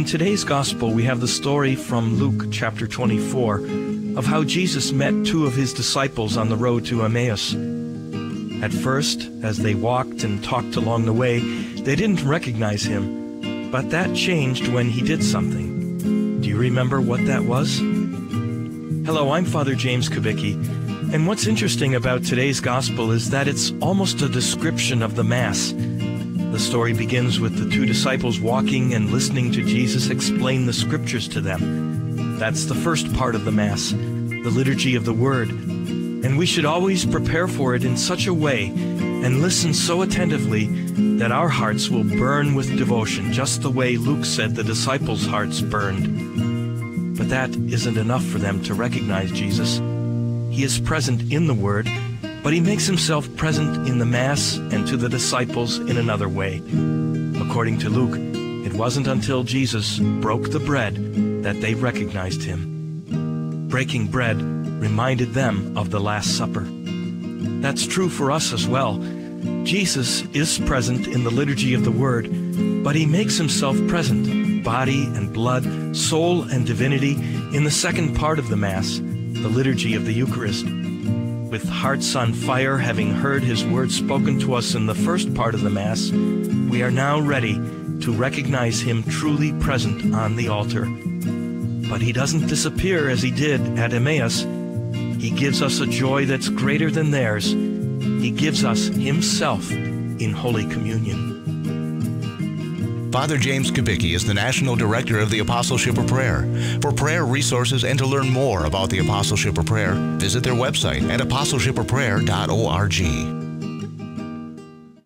In today's Gospel, we have the story from Luke chapter 24 of how Jesus met two of his disciples on the road to Emmaus. At first, as they walked and talked along the way, they didn't recognize him, but that changed when he did something. Do you remember what that was? Hello, I'm Father James Kubicki, and what's interesting about today's Gospel is that it's almost a description of the Mass. The story begins with the two disciples walking and listening to Jesus explain the Scriptures to them. That's the first part of the Mass, the liturgy of the Word. And we should always prepare for it in such a way and listen so attentively that our hearts will burn with devotion, just the way Luke said the disciples' hearts burned. But that isn't enough for them to recognize Jesus. He is present in the Word, but he makes himself present in the Mass and to the disciples in another way. According to Luke, it wasn't until Jesus broke the bread that they recognized him. Breaking bread reminded them of the Last Supper. That's true for us as well. Jesus is present in the liturgy of the Word, but he makes himself present, body and blood, soul and divinity, in the second part of the Mass, the liturgy of the Eucharist. With hearts on fire, having heard his word spoken to us in the first part of the Mass, we are now ready to recognize him truly present on the altar. But he doesn't disappear as he did at Emmaus. He gives us a joy that's greater than theirs. He gives us himself in Holy Communion. Father James Kubicki is the National Director of the Apostleship of Prayer. For prayer resources and to learn more about the Apostleship of Prayer, visit their website at apostleshipofprayer.org.